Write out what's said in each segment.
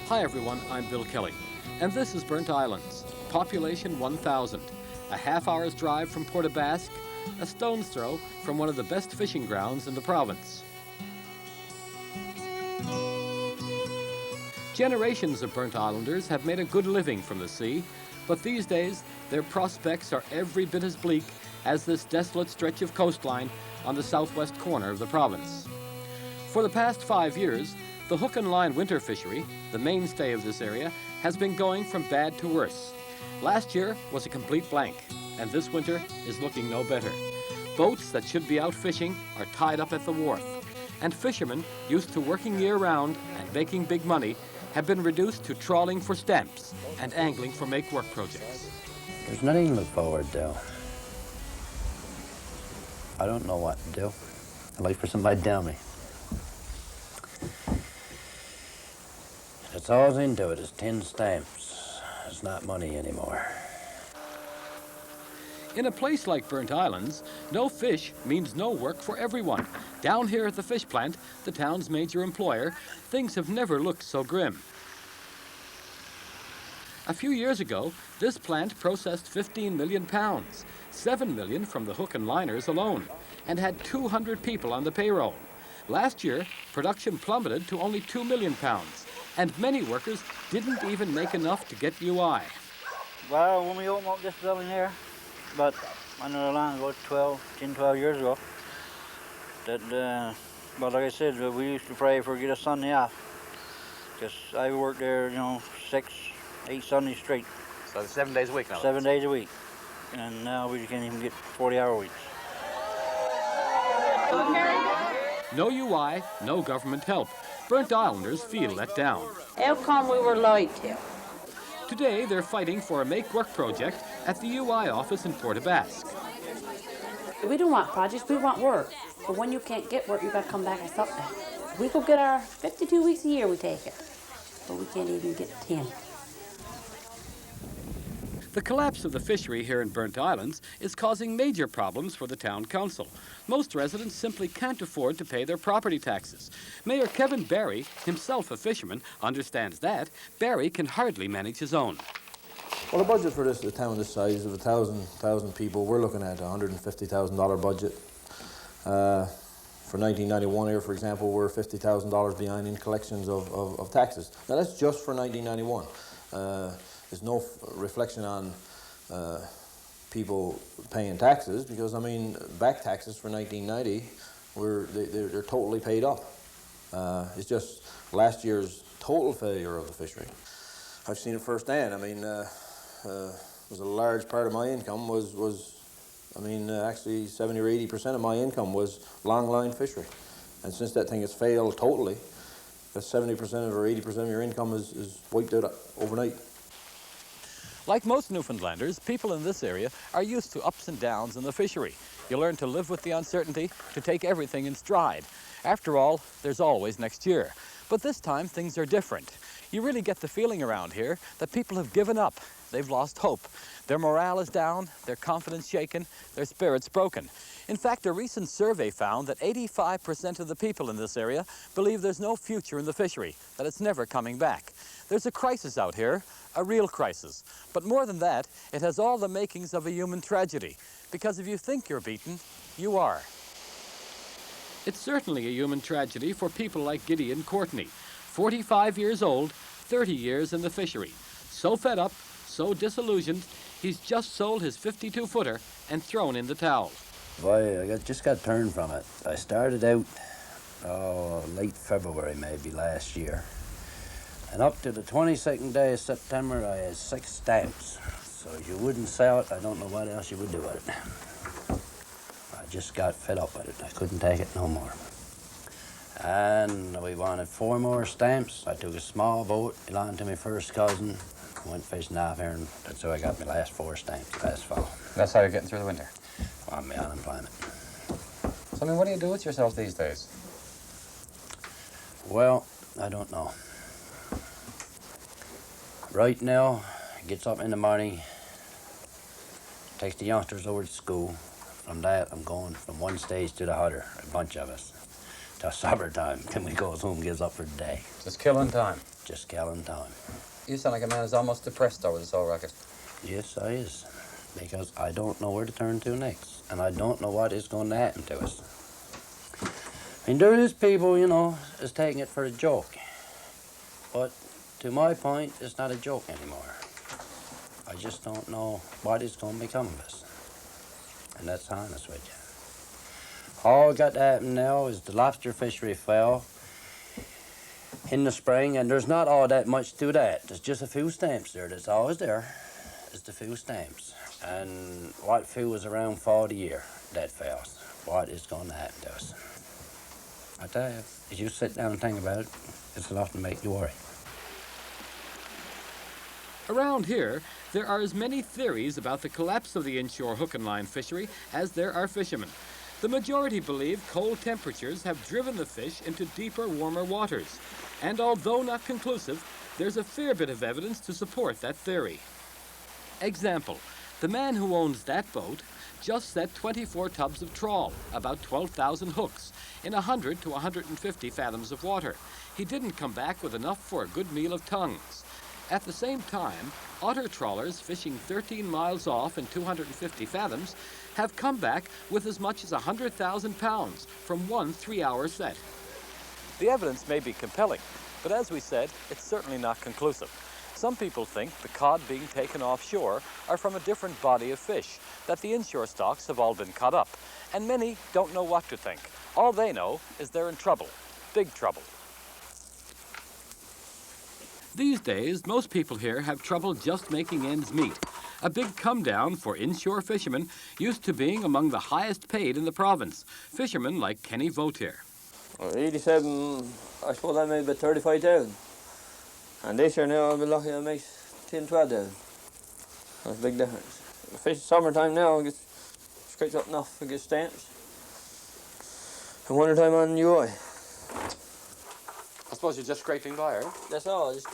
Hi everyone, I'm Bill Kelly, and this is Burnt Islands, population 1,000, a half-hour's drive from Port Basques, a stone's throw from one of the best fishing grounds in the province. Generations of Burnt Islanders have made a good living from the sea, but these days their prospects are every bit as bleak as this desolate stretch of coastline on the southwest corner of the province. For the past 5 years, the hook and line winter fishery, the mainstay of this area, has been going from bad to worse. Last year was a complete blank, and this winter is looking no better. Boats that should be out fishing are tied up at the wharf, and fishermen used to working year-round and making big money have been reduced to trawling for stamps and angling for make-work projects. There's nothing to look forward to. I don't know what to do. I'd like for somebody to tell me. It's all into it. It's 10 stamps. It's not money anymore. In a place like Burnt Islands, no fish means no work for everyone. Down here at the fish plant, the town's major employer, things have never looked so grim. A few years ago, this plant processed 15 million pounds, 7 million from the hook and liners alone, and had 200 people on the payroll. Last year, production plummeted to only 2 million pounds, and many workers didn't even make enough to get UI. Well, when we opened up this building here, but I know long ago, 12 years ago, that, but like I said, we used to pray for get a Sunday off. Because I worked there, 6, 8 Sundays straight. So it's 7 days a week now? 7 days a week. And now we can't even get 40-hour weeks. No UI, no government help. Burnt Islanders feel let down. How come we were lied to? Today, they're fighting for a make-work project at the UI office in Port Basques. We don't want projects, we want work. But when you can't get work, you got to come back and something. We could get our 52 weeks a year, we take it. But we can't even get 10. The collapse of the fishery here in Burnt Islands is causing major problems for the town council. Most residents simply can't afford to pay their property taxes. Mayor Kevin Barry, himself a fisherman, understands that. Barry can hardly manage his own. Well, the budget for this, a town this size of 1,000 people, we're looking at a $150,000 budget. For 1991 here, for example, we're $50,000 behind in collections of taxes. Now that's just for 1991. There's no reflection on people paying taxes because, I mean, back taxes for 1990, they're totally paid up. It's just last year's total failure of the fishery. I've seen it firsthand. I mean, was a large part of my income actually 70 or 80% of my income was long line fishery. And since that thing has failed totally, that 70% or 80% of your income is wiped out overnight. Like most Newfoundlanders, people in this area are used to ups and downs in the fishery. You learn to live with the uncertainty, to take everything in stride. After all, there's always next year. But this time, things are different. You really get the feeling around here that people have given up. They've lost hope. Their morale is down, their confidence shaken, their spirits broken. In fact, a recent survey found that 85% of the people in this area believe there's no future in the fishery, that it's never coming back. There's a crisis out here, a real crisis. But more than that, it has all the makings of a human tragedy. Because if you think you're beaten, you are. It's certainly a human tragedy for people like Gideon Courtney, 45 years old, 30 years in the fishery. So fed up, so disillusioned, he's just sold his 52-footer and thrown in the towel. Boy, I just got turned from it. I started out late February maybe last year. And up to the 22nd day of September, I had 6 stamps. So if you wouldn't sell it, I don't know what else you would do with it. I just got fed up with it. I couldn't take it no more. And we wanted 4 more stamps. I took a small boat, belonged to my first cousin, went fishing off here, and that's how I got my last 4 stamps last fall. That's how you're getting through the winter? On my unemployment. So, I mean, what do you do with yourself these days? Well, I don't know. Right now, gets up in the morning, takes the youngsters over to school. From that, I'm going from one stage to the other, a bunch of us. till supper time. Then we goes home, gives up for the day. Just killing time. Just killing time. You sound like a man who's almost depressed over this whole racket. Yes, I is. Because I don't know where to turn to next. And I don't know what is going to happen to us. I mean, there is people, you know, is taking it for a joke. But to my point, it's not a joke anymore. I just don't know what is going to become of us. And that's honest with you. All got to happen now is the lobster fishery fell in the spring, and there's not all that much to that. There's just a few stamps there. That's always there. It's the few stamps. And what few was around 40 year that fails. What is going to happen to us? I tell you, if you sit down and think about it, it's enough to make you worry. Around here, there are as many theories about the collapse of the inshore hook and line fishery as there are fishermen. The majority believe cold temperatures have driven the fish into deeper, warmer waters. And although not conclusive, there's a fair bit of evidence to support that theory. Example, the man who owns that boat just set 24 tubs of trawl, about 12,000 hooks, in 100 to 150 fathoms of water. He didn't come back with enough for a good meal of tongues. At the same time, otter trawlers fishing 13 miles off in 250 fathoms have come back with as much as 100,000 pounds from one 3-hour set. The evidence may be compelling, but as we said, it's certainly not conclusive. Some people think the cod being taken offshore are from a different body of fish, that the inshore stocks have all been cut up, and many don't know what to think. All they know is they're in trouble, big trouble. These days, most people here have trouble just making ends meet. A big come down for inshore fishermen used to being among the highest paid in the province. Fishermen like Kenny Vautier. 87, I suppose I made about 35,000. And this year now I'll be lucky I make 10, 12,000. That's a big difference. Fish summertime now, I get scraped up enough to get stamps. And wintertime on UI. I suppose you're just scraping by, right? That's all, just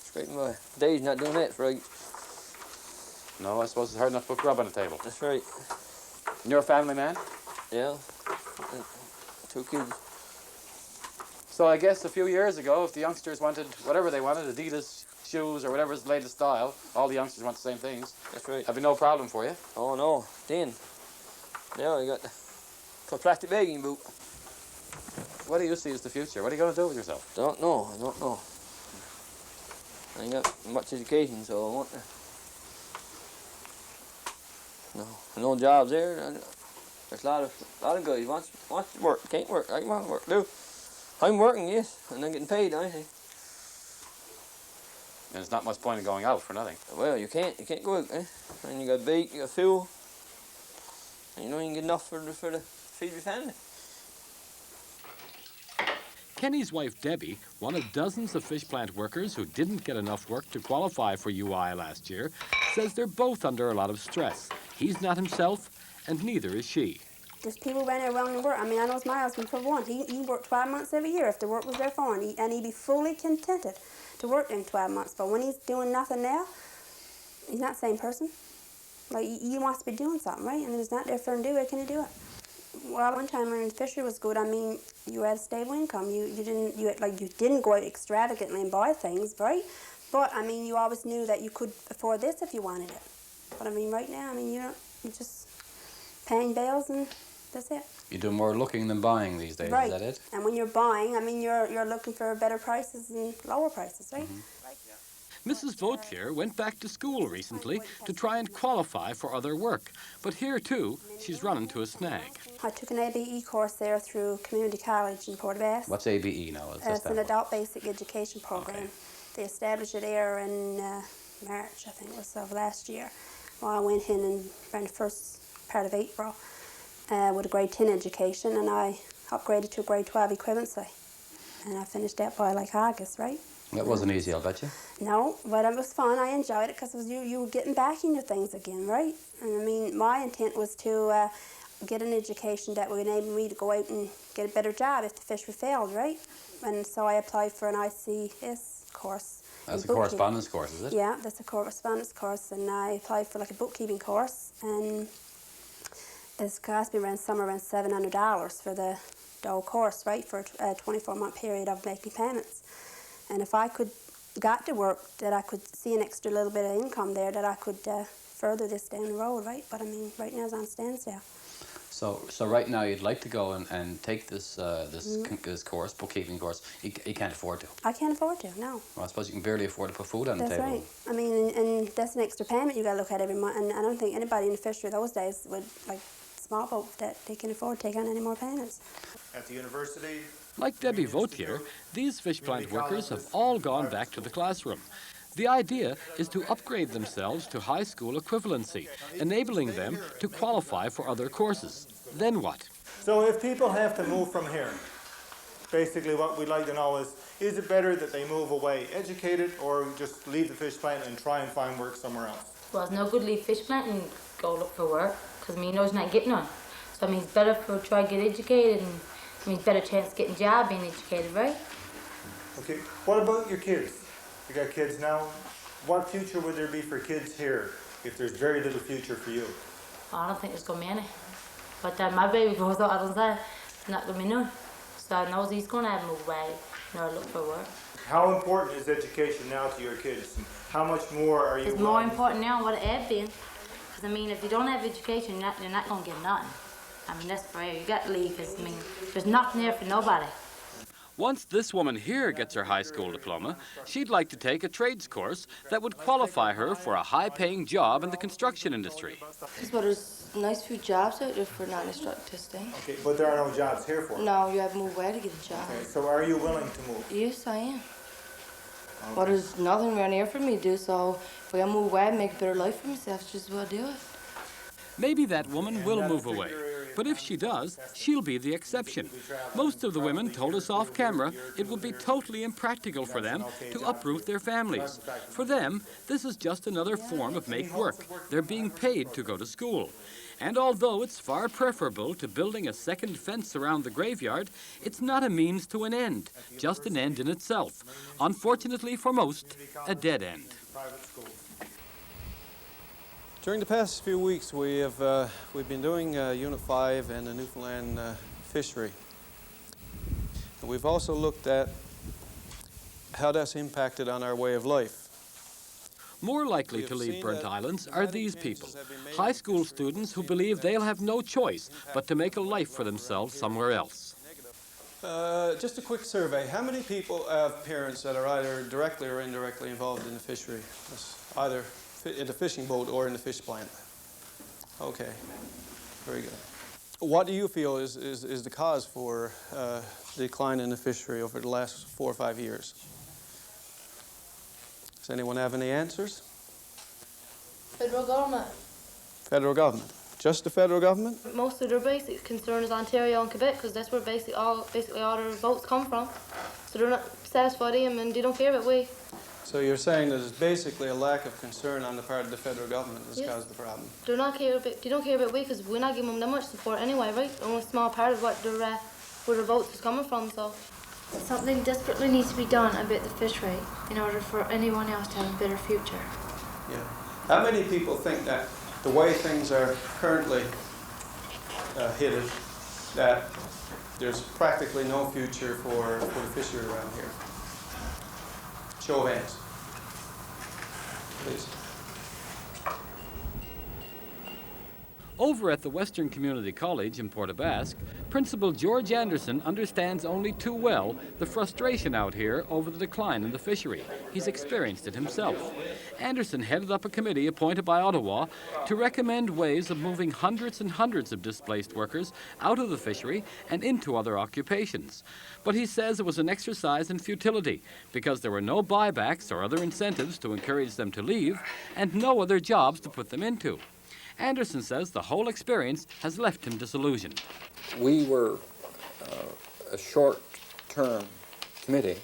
scraping by. Dave's not doing that for right. No, I suppose it's hard enough to put grub on the table. That's right. And you're a family man? Yeah. 2 kids. So I guess a few years ago, if the youngsters wanted whatever they wanted, Adidas shoes or whatever's the latest style, all the youngsters want the same things. That's right. That'd be no problem for you. Oh no, then. Now you got a plastic bagging boot. What do you see as the future? What are you going to do with yourself? Don't know, I don't know. I ain't got much education, so I want to. No jobs there. There's a lot of guys wants to work, can't work. I want to work, do. I'm working, yes, and I'm getting paid, I think. And there's not much point in going out for nothing. Well, you can't go out, eh? And you got bait, you got fuel. And you know you can get enough for the feed your family. Kenny's wife Debbie, one of dozens of fish plant workers who didn't get enough work to qualify for UI last year, says they're both under a lot of stress. He's not himself, and neither is she. There's people running around and work. I mean, I know my husband for one. He worked 12 months every year if the work was there for him, and he'd be fully contented to work in 12 months. But when he's doing nothing now, he's not the same person. Like, he wants to be doing something, right? And if it's not there for him to do it, can he do it? Well, one time when the fishery was good, I mean, you had a stable income. You didn't go out extravagantly and buy things, right? But I mean, you always knew that you could afford this if you wanted it. But I mean, right now, I mean, you're just paying bills and that's it. You do more looking than buying these days, Right. is that it? And when you're buying, I mean, you're looking for better prices and lower prices, right? Mrs. Vautier went back to school recently to try and qualify for other work. But here, too, she's run into a snag. I took an ABE course there through Community College in Port Basques. What's ABE now? It's an adult basic education program. Okay. They established it there in March, I think it was, of last year. Well, I went in and around the first part of April with a grade 10 education, and I upgraded to a grade 12 equivalency. And I finished that by like August, right? That wasn't easy, I'll bet you. No, but it was fun. I enjoyed it because you were getting back into things again, right? And I mean, my intent was to get an education that would enable me to go out and get a better job if the fishery failed, right? And so I applied for an ICS course. That's a correspondence course, is it? Yeah, that's a correspondence course, and I applied for like a bookkeeping course, and it's cost me somewhere around $700 for the the old course, right, for a 24-month period of making payments. And if I got to work, that I could see an extra little bit of income there, that I could further this down the road, right? But I mean, right now it's on standstill. So right now you'd like to go and take this this course, bookkeeping course. You can't afford to. I can't afford to, no. Well, I suppose you can barely afford to put food on the That's table. right. I mean, and that's an extra payment you got to look at every month. And I don't think anybody in the fishery those days would, like small boat, that they can afford to take on any more payments. At the university, Like Debbie Vautier, these fish plant workers have all gone back to the classroom. The idea is to upgrade themselves to high school equivalency, enabling them to qualify for other courses. Then what? so if people have to move from here, basically what we'd like to know is it better that they move away educated or just leave the fish plant and try and find work somewhere else? Well, it's no good leave fish plant and go look for work, because I mean, those not getting none. So I mean, it's better for try to get educated, and I mean, better chance of getting a job being educated, right? Okay, what about your kids? You got kids now. What future would there be for kids here if there's very little future for you? Well, I don't think there's going to be any. By the time my baby grows up, I don't say, there's not going to be none. So I know he's going to have to move away in order to look for work. How important is education now to your kids? And how much more are you It's more important now than what it had been. Because I mean, if you don't have education, you're not going to get nothing. I mean, that's forever. You got to leave, because I mean, there's nothing there for nobody. Once this woman here gets her high school diploma, she'd like to take a trades course that would qualify her for a high-paying job in the construction industry. Well, there's a nice few jobs out there for non-instructor staying. Okay, but there are no jobs here for you. No, you have to move away to get a job. Okay, so are you willing to move? Yes, I am. But there's nothing around here for me to do, so if I move away and make a better life for myself, just will do it. Maybe that woman will move away, but if she does, she'll be the exception. Most of the women told us off camera it would be totally impractical for them to uproot their families. For them, this is just another form of make work. They're being paid to go to school. And although it's far preferable to building a second fence around the graveyard, it's not a means to an end, just an end in itself. Unfortunately for most, a dead end. During the past few weeks, we've been doing Unit 5 and the Newfoundland fishery. And we've also looked at how that's impacted on our way of life. More likely to leave Burnt Islands are these people, high school students who believe they'll have no choice but to make a life for themselves somewhere else. Just a quick survey. How many people have parents that are either directly or indirectly involved in the fishery? That's either in the fishing boat or in the fish plant? Okay, very good. What do you feel is the cause for the decline in the fishery over the last 4 or 5 years? Does anyone have any answers? Federal government. Federal government. Just the federal government? Most of their basic concern is Ontario and Quebec, because that's where basically all their boats come from. So they're not satisfied with them, and they don't care about we. So you're saying that there's basically a lack of concern on the part of the federal government that's Yes. caused the problem? They don't care about we, because we're not giving them that much support anyway, right? Only a small part of what where their boats is coming from, so. Something desperately needs to be done about the fishery in order for anyone else to have a better future. Yeah. How many people think that the way things are currently headed, that there's practically no future for the fishery around here? Show of hands, please. Over at the Western Community College in Port Basques, Principal George Anderson understands only too well the frustration out here over the decline in the fishery. He's experienced it himself. Anderson headed up a committee appointed by Ottawa to recommend ways of moving hundreds and hundreds of displaced workers out of the fishery and into other occupations. But he says it was an exercise in futility because there were no buybacks or other incentives to encourage them to leave and no other jobs to put them into. Anderson says the whole experience has left him disillusioned. We were a short-term committee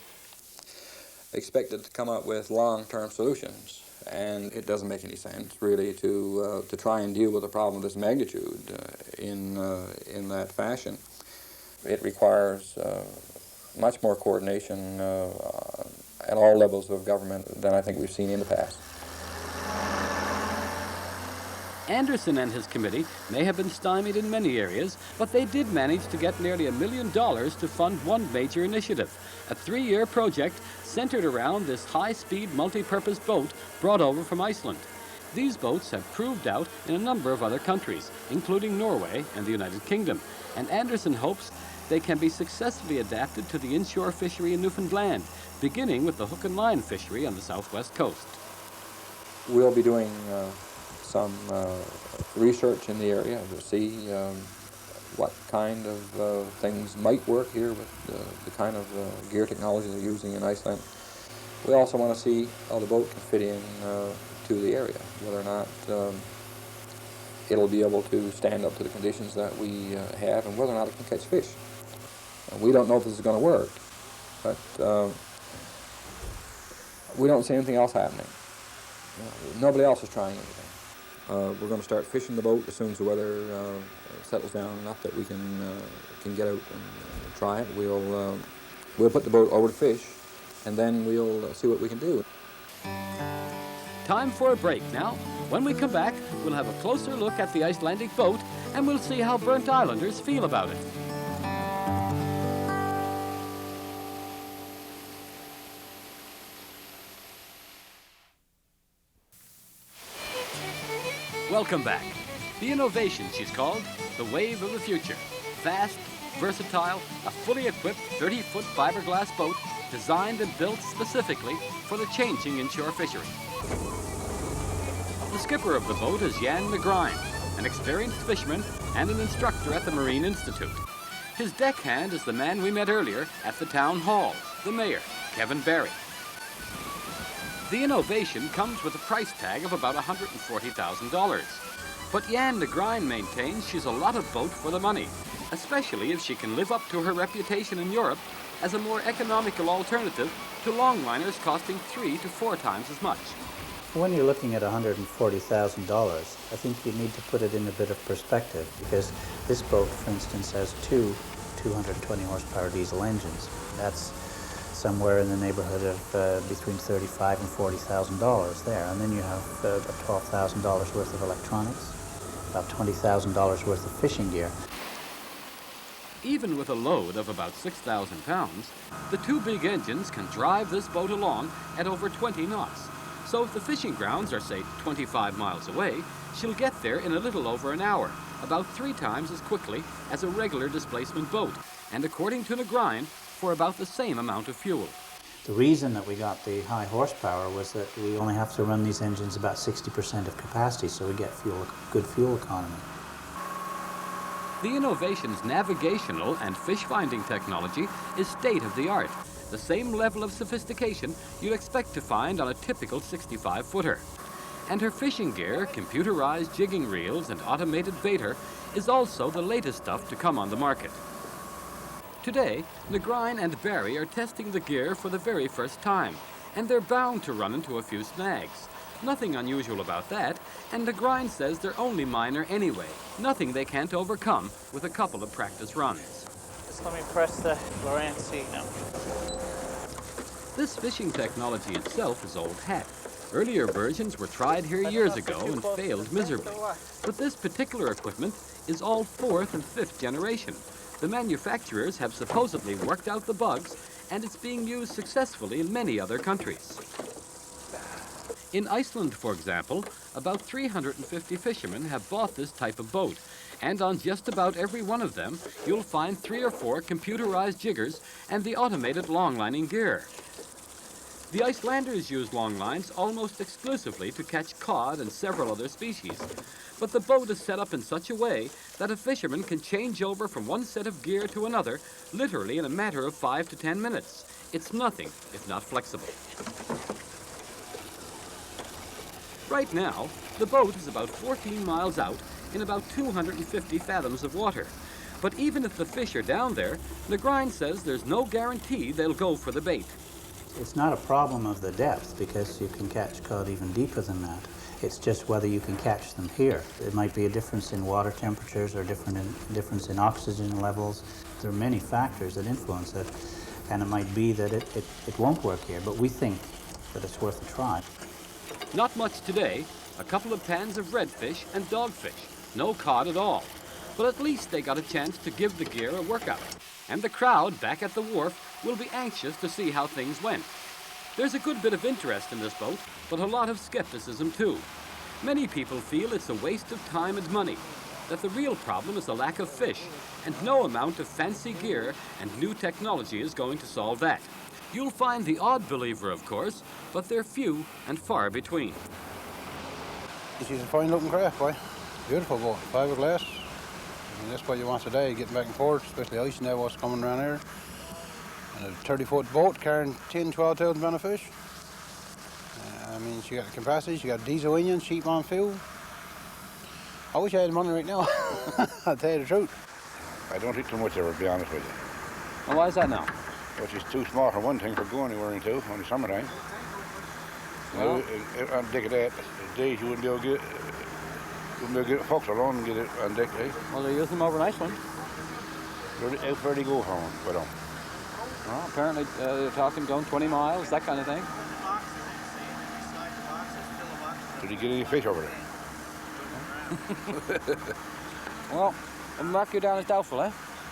expected to come up with long-term solutions, and it doesn't make any sense really to try and deal with a problem of this magnitude in that fashion. It requires much more coordination at all levels of government than I think we've seen in the past. Anderson and his committee may have been stymied in many areas, but they did manage to get nearly $1 million to fund one major initiative, a 3-year project centered around this high-speed multi-purpose boat brought over from Iceland. These boats have proved out in a number of other countries, including Norway and the United Kingdom, and Anderson hopes they can be successfully adapted to the inshore fishery in Newfoundland, beginning with the hook and line fishery on the southwest coast. We'll be doing some research in the area to see what kind of things might work here with the kind of gear technology they're using in Iceland. We also want to see how the boat can fit in to the area, whether or not it'll be able to stand up to the conditions that we have, and whether or not it can catch fish. We don't know if this is going to work, but we don't see anything else happening. Nobody else is trying anything. We're going to start fishing the boat as soon as the weather settles down enough that we can get out and try it. We'll put the boat over to fish, and then we'll see what we can do. Time for a break now. When we come back, we'll have a closer look at the Icelandic boat, and we'll see how Burnt Islanders feel about it. Welcome back. The innovation, she's called, the wave of the future. Fast, versatile, a fully equipped 30-foot fiberglass boat designed and built specifically for the changing inshore fishery. The skipper of the boat is Jan Negrine, an experienced fisherman and an instructor at the Marine Institute. His deckhand is the man we met earlier at the town hall, the mayor, Kevin Barry. The innovation comes with a price tag of about $140,000. But Jan Negrine maintains she's a lot of boat for the money, especially if she can live up to her reputation in Europe as a more economical alternative to longliners costing 3 to 4 times as much. When you're looking at $140,000, I think you need to put it in a bit of perspective, because this boat, for instance, has 2 220 horsepower diesel engines. That's somewhere in the neighborhood of between $35,000 and $40,000 there. And then you have about $12,000 worth of electronics, about $20,000 worth of fishing gear. Even with a load of about 6,000 pounds, the 2 big engines can drive this boat along at over 20 knots. So if the fishing grounds are, say, 25 miles away, she'll get there in a little over an hour, about 3 times as quickly as a regular displacement boat, and according to Negrine, for about the same amount of fuel. The reason that we got the high horsepower was that we only have to run these engines about 60% of capacity, so we get good fuel economy. The innovation's navigational and fish-finding technology is state-of-the-art, the same level of sophistication you'd expect to find on a typical 65-footer. And her fishing gear, computerized jigging reels, and automated baiter is also the latest stuff to come on the market. Today, Negrine and Barry are testing the gear for the very first time, and they're bound to run into a few snags. Nothing unusual about that, and Negrine says they're only minor anyway, nothing they can't overcome with a couple of practice runs. Just let me press the Lorraine signal. This fishing technology itself is old hat. Earlier versions were tried here years ago and failed miserably. But this particular equipment is all 4th and 5th generation. The manufacturers have supposedly worked out the bugs, and it's being used successfully in many other countries. In Iceland, for example, about 350 fishermen have bought this type of boat, and on just about every one of them, you'll find 3 or 4 computerized jiggers and the automated longlining gear. The Icelanders use longlines almost exclusively to catch cod and several other species. But the boat is set up in such a way that a fisherman can change over from one set of gear to another literally in a matter of 5 to 10 minutes. It's nothing if not flexible. Right now, the boat is about 14 miles out in about 250 fathoms of water. But even if the fish are down there, Negrine says there's no guarantee they'll go for the bait. It's not a problem of the depth, because you can catch cod even deeper than that. It's just whether you can catch them here. It might be a difference in water temperatures or difference in oxygen levels. There are many factors that influence it, and it might be that it won't work here, but we think that it's worth a try. Not much today, a couple of pans of redfish and dogfish, no cod at all. But at least they got a chance to give the gear a workout. And the crowd back at the wharf will be anxious to see how things went. There's a good bit of interest in this boat, but a lot of skepticism too. Many people feel it's a waste of time and money, that the real problem is the lack of fish, and no amount of fancy gear and new technology is going to solve that. You'll find the odd believer, of course, but they're few and far between. This is a fine looking craft, boy. Beautiful boat, fiberglass. I mean, that's what you want today, getting back and forth, especially ice now what's coming around here. And a 30-foot boat carrying 10, 12,000 pound of fish. I mean, she got the capacity, she got diesel engine, cheap on fuel. I wish I had money right now, I'll tell you the truth. I don't think too much of her, to be honest with you. And why is that now? Well, she's too small for one thing for going anywhere into, only summertime. Well, on deck of that, days you wouldn't be able to get folks alone and get it on deck, eh? Well, they're using them over in Iceland. How far do you go from them? Well, apparently they're talking going 20 miles, that kind of thing. Did you get any fish over there? Well, a mark you down as doubtful, eh?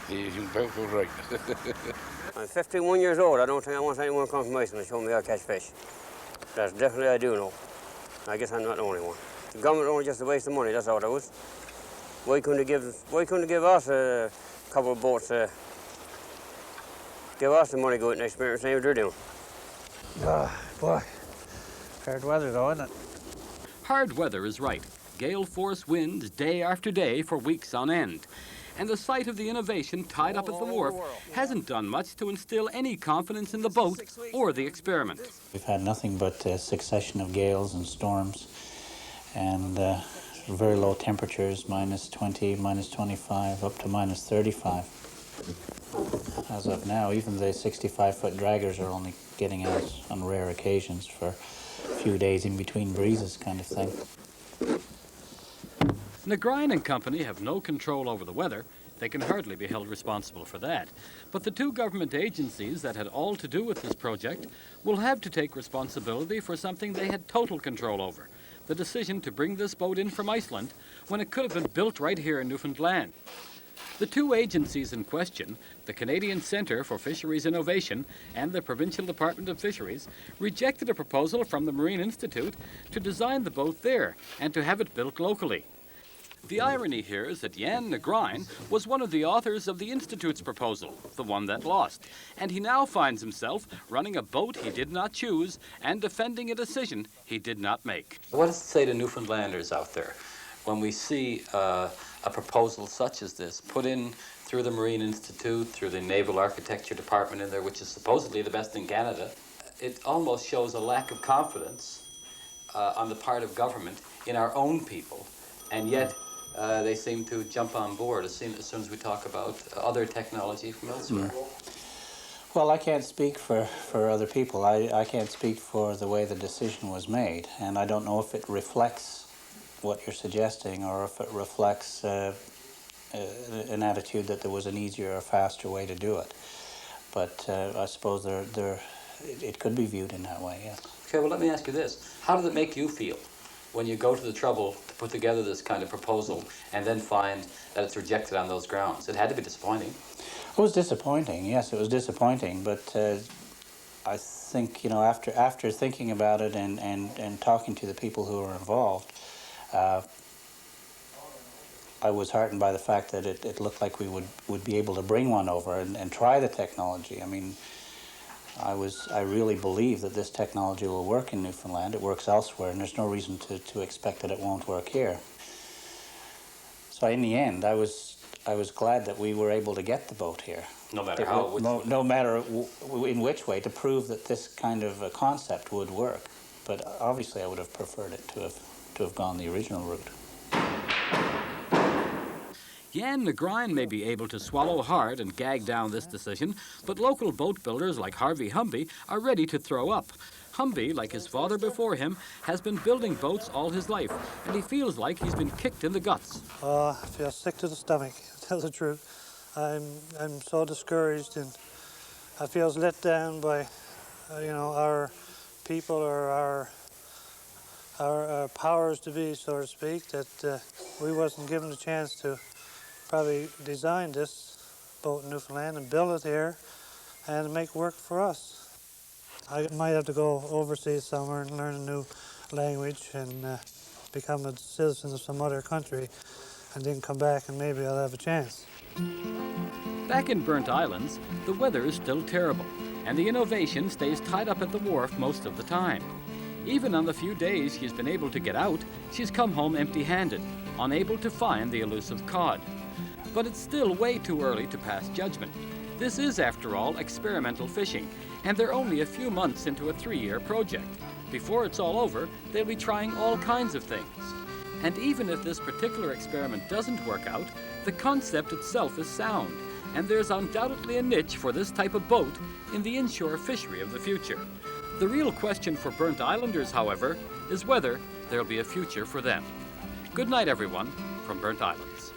Yes, you're doubtful, right. I'm 51 years old. I don't think I want anyone to come from Iceland and show me how to catch fish. That's definitely I do know. I guess I'm not the only one. The government only just a waste of money, that's all it was. Why couldn't they give us a couple of boats, give us the money, go out and experience the same what they're doing? Boy, hard weather though, isn't it? Hard weather is right. Gale force winds day after day for weeks on end. And the sight of the innovation tied up at the wharf hasn't done much to instill any confidence in the boat or the experiment. We've had nothing but a succession of gales and storms and very low temperatures, -20, -25, up to -35. As of now, even the 65-foot draggers are only getting out on rare occasions for a few days in between breezes kind of thing. Negrein and company have no control over the weather. They can hardly be held responsible for that. But the two government agencies that had all to do with this project will have to take responsibility for something they had total control over, the decision to bring this boat in from Iceland when it could have been built right here in Newfoundland. The two agencies in question, the Canadian Centre for Fisheries Innovation and the Provincial Department of Fisheries, rejected a proposal from the Marine Institute to design the boat there and to have it built locally. The irony here is that Jan Negrein was one of the authors of the Institute's proposal, the one that lost, and he now finds himself running a boat he did not choose and defending a decision he did not make. What does it say to Newfoundlanders out there when we see a proposal such as this put in through the Marine Institute, through the Naval Architecture Department in there, which is supposedly the best in Canada? It almost shows a lack of confidence on the part of government in our own people, and yet they seem to jump on board as soon as we talk about other technology from elsewhere. Well, I can't speak for other people. I can't speak for the way the decision was made, and I don't know if it reflects what you're suggesting or if it reflects an attitude that there was an easier or faster way to do it. But I suppose it could be viewed in that way, yes. Okay, well, let me ask you this. How does it make you feel when you go to the trouble to put together this kind of proposal and then find that it's rejected on those grounds? It had to be disappointing. It was disappointing, yes, it was disappointing, but I think, you know, after thinking about it and talking to the people who were involved, I was heartened by the fact that it looked like we would be able to bring one over and try the technology. I mean, I really believe that this technology will work in Newfoundland. It works elsewhere, and there's no reason to expect that it won't work here. So in the end, I was glad that we were able to get the boat here. No matter how. No matter in which way, to prove that this kind of a concept would work. But obviously, I would have preferred it to have gone the original route. Jan Negrein may be able to swallow hard and gag down this decision, but local boat builders like Harvey Humby are ready to throw up. Humby, like his father before him, has been building boats all his life, and he feels like he's been kicked in the guts. I feel sick to the stomach, to tell the truth. I'm so discouraged, and I feel let down by, our people or our powers to be, so to speak, that we wasn't given the chance to probably design this boat in Newfoundland and build it here and make work for us. I might have to go overseas somewhere and learn a new language and become a citizen of some other country and then come back and maybe I'll have a chance. Back in Burnt Islands, the weather is still terrible, and the Innovation stays tied up at the wharf most of the time. Even on the few days she's been able to get out, she's come home empty-handed, unable to find the elusive cod. But it's still way too early to pass judgment. This is, after all, experimental fishing, and they're only a few months into a 3-year project. Before it's all over, they'll be trying all kinds of things. And even if this particular experiment doesn't work out, the concept itself is sound, and there's undoubtedly a niche for this type of boat in the inshore fishery of the future. The real question for Burnt Islanders, however, is whether there'll be a future for them. Good night, everyone, from Burnt Islands.